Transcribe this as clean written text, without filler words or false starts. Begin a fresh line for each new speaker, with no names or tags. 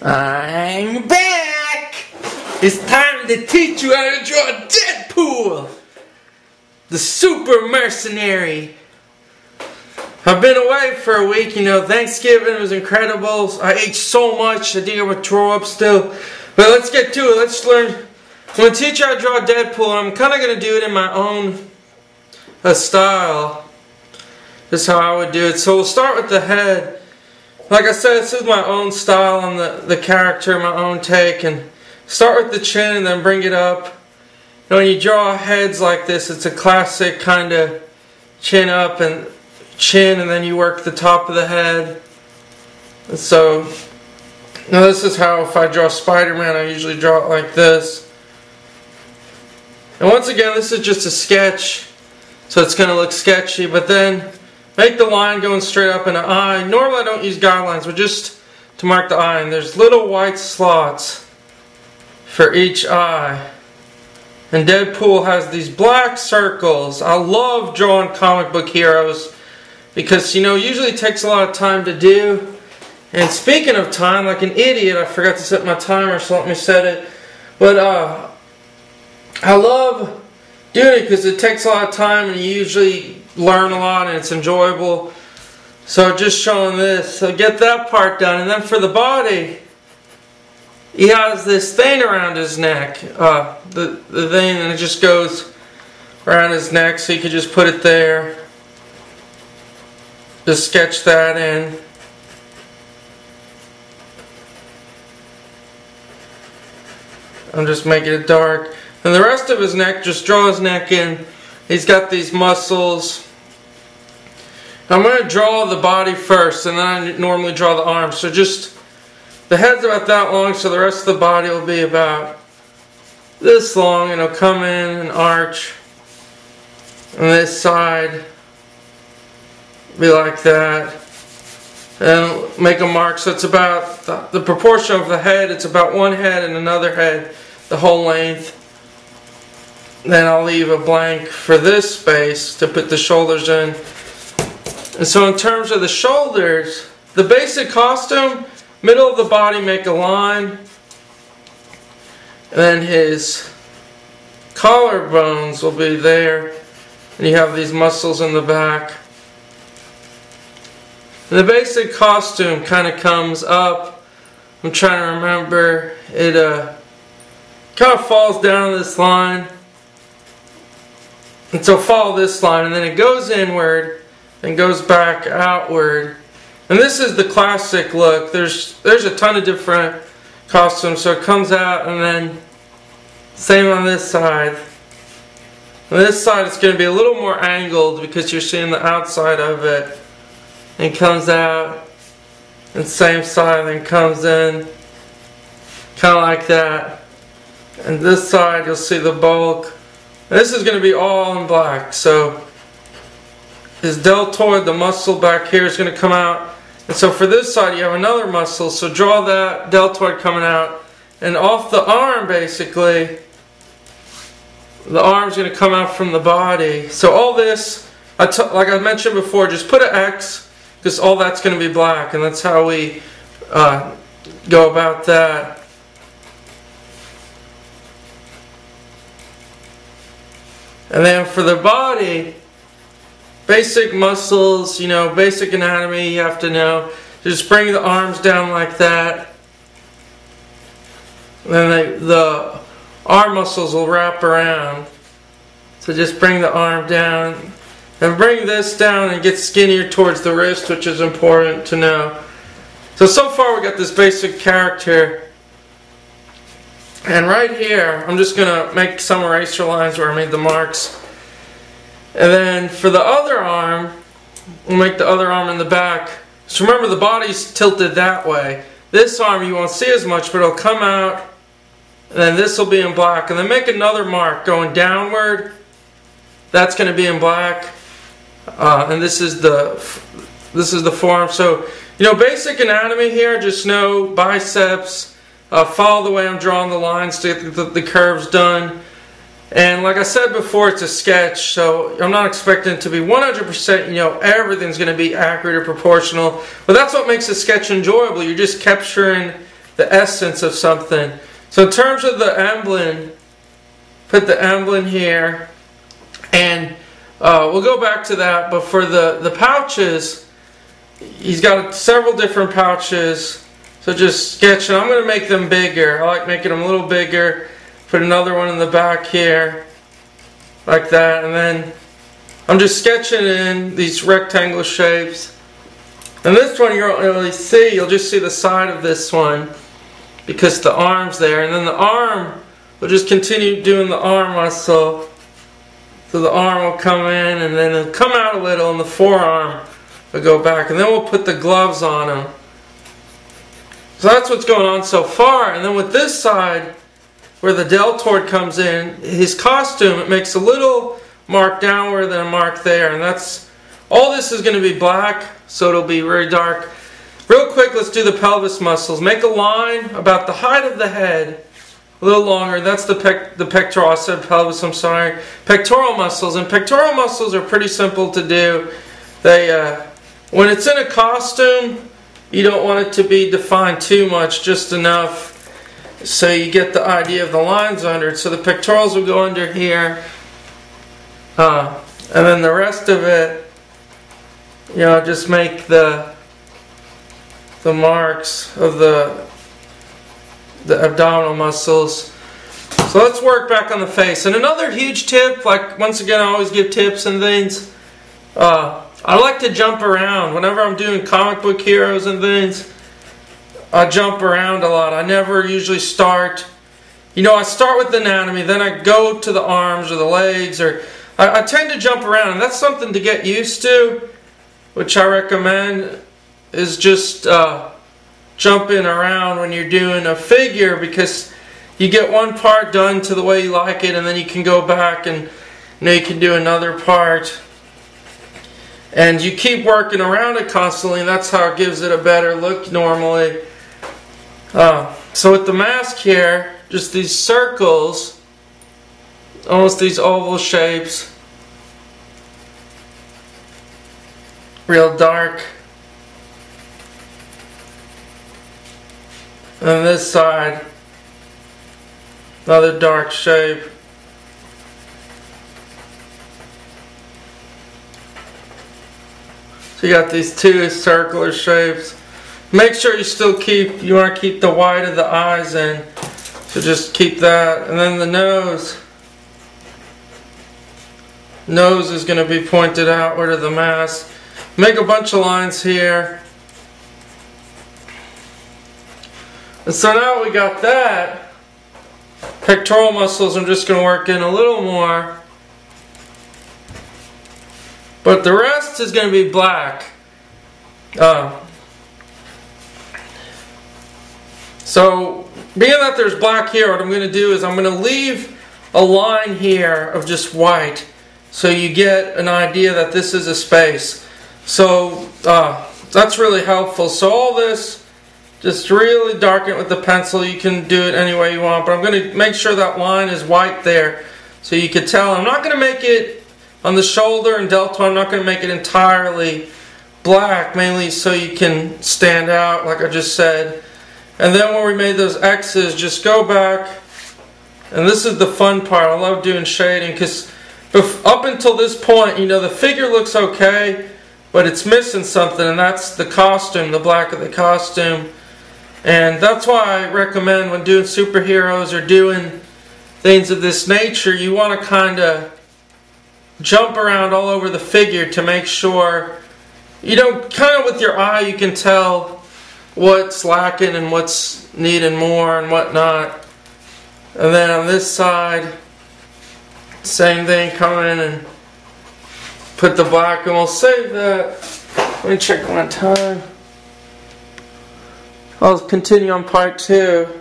I'm back! It's time to teach you how to draw Deadpool! The super mercenary. I've been away for a week, Thanksgiving was incredible. I ate so much, I think I'm going to throw up still. But let's get to it, let's learn. I'm going to teach you how to draw Deadpool, and I'm kind of going to do it in my own style. This is how I would do it. So we'll start with the head. Like I said, this is my own style on the character, my own take. And start with the chin and then bring it up. When you draw heads like this, it's a classic kind of chin up and chin, and then you work the top of the head. And so, now this is how, if I draw Spider-Man, I usually draw it like this. And once again, this is just a sketch, so it's going to look sketchy, but then make the line going straight up in an eye. Normally I don't use guidelines, but just to mark the eye. And there's little white slots for each eye. And Deadpool has these black circles. I love drawing comic book heroes because, usually it takes a lot of time to do. And speaking of time, like an idiot, I forgot to set my timer, so let me set it. But I love doing it because it takes a lot of time and you usually learn a lot and it's enjoyable. So just showing this, so get that part done. And then for the body, he has this thing around his neck, the thing, and it just goes around his neck, so you could just put it there. Just sketch that in. I'm just making it dark. And the rest of his neck, just draw his neck in. He's got these muscles. I'm going to draw the body first, and then I normally draw the arms. So just, the head's about that long, so the rest of the body will be about this long, and it'll come in and arch. And this side be like that. And make a mark, so it's about the proportion of the head. It's about one head and another head, the whole length. Then I'll leave a blank for this space to put the shoulders in. And so in terms of the shoulders, the basic costume, middle of the body, make a line. And then his collarbones will be there. And you have these muscles in the back. And the basic costume kind of comes up. I'm trying to remember. It kind of falls down this line. And so follow this line, and then it goes inward and goes back outward. And this is the classic look. There's a ton of different costumes, so it comes out, and then same on this side. On this side it's going to be a little more angled because you're seeing the outside of it. And it comes out, and same side, then comes in, kind of like that. And this side you'll see the bulk. This is going to be all in black, so his deltoid, the muscle back here, is going to come out. And so for this side you have another muscle, so draw that deltoid coming out. And off the arm, basically, the arm's going to come out from the body. So all this, like I mentioned before, just put an X, because all that's going to be black, and that's how we go about that. And then for the body, basic muscles, basic anatomy you have to know. Just bring the arms down like that. And then the arm muscles will wrap around. So just bring the arm down. And bring this down and get skinnier towards the wrist, which is important to know. So far we got this basic character. And right here, I'm just going to make some eraser lines where I made the marks. And then for the other arm, we'll make the other arm in the back. So remember, the body's tilted that way. This arm you won't see as much, but it'll come out. And then this will be in black. And then make another mark going downward. That's going to be in black. And this is the forearm. So, basic anatomy here, just know biceps. Follow the way I'm drawing the lines to get the curves done. And like I said before, it's a sketch, so I'm not expecting it to be 100%, everything's going to be accurate or proportional. But that's what makes a sketch enjoyable. You're just capturing the essence of something. So in terms of the emblem, put the emblem here, and we'll go back to that. But for the pouches, he's got several different pouches. So just sketching. I'm going to make them bigger. I like making them a little bigger. Put another one in the back here, like that, and then I'm just sketching in these rectangle shapes. And this one you don't really see. You'll just see the side of this one because the arm's there. And then the arm, we'll just continue doing the arm muscle. So the arm will come in and then it'll come out a little, and the forearm will go back. And then we'll put the gloves on him. So that's what's going on so far. And then with this side, where the deltoid comes in, his costume, it makes a little mark downward and a mark there. And that's, all this is going to be black, so it'll be very dark. Real quick, let's do the pelvis muscles. Make a line about the height of the head, a little longer. That's the pectoral, I said pelvis, I'm sorry. Pectoral muscles, and pectoral muscles are pretty simple to do. They, when it's in a costume, you don't want it to be defined too much, just enough so you get the idea of the lines under it. So the pectorals will go under here, and then the rest of it, you know, just make the marks of the abdominal muscles. So let's work back on the face. And another huge tip, like once again I always give tips and things, I like to jump around. Whenever I'm doing comic book heroes and things, I jump around a lot. I never usually start, you know, I start with the anatomy, then I go to the arms or the legs, or I tend to jump around, and that's something to get used to, which I recommend, is just jumping around when you're doing a figure, because you get one part done to the way you like it, and then you can go back and, you know, you can do another part. And you keep working around it constantly, and that's how it gives it a better look normally. So with the mask here, just these circles, almost these oval shapes, real dark. And this side, another dark shape. So you got these two circular shapes. Make sure you still keep, you want to keep the white of the eyes in. So just keep that. And then the nose. Nose is going to be pointed outward of the mask. Make a bunch of lines here. And so now we got that. Pectoral muscles I'm just going to work in a little more. But the rest is going to be black. So, being that there's black here, what I'm going to do is I'm going to leave a line here of just white, so you get an idea that this is a space. So, that's really helpful. So all this, just really darken it with the pencil. You can do it any way you want, but I'm going to make sure that line is white there, so you can tell. I'm not going to make it on the shoulder and deltoid. I'm not going to make it entirely black, mainly so you can stand out, like I just said. And then when we made those X's, just go back, and this is the fun part. I love doing shading, because up until this point, you know, the figure looks okay, but it's missing something, and that's the costume, the black of the costume. And that's why I recommend when doing superheroes or doing things of this nature, you want to kind of jump around all over the figure to make sure, you know, kind of with your eye you can tell what's lacking and what's needing more and whatnot. And then on this side, same thing, come in and put the black, and we'll save that. Let me check my time. I'll continue on part 2.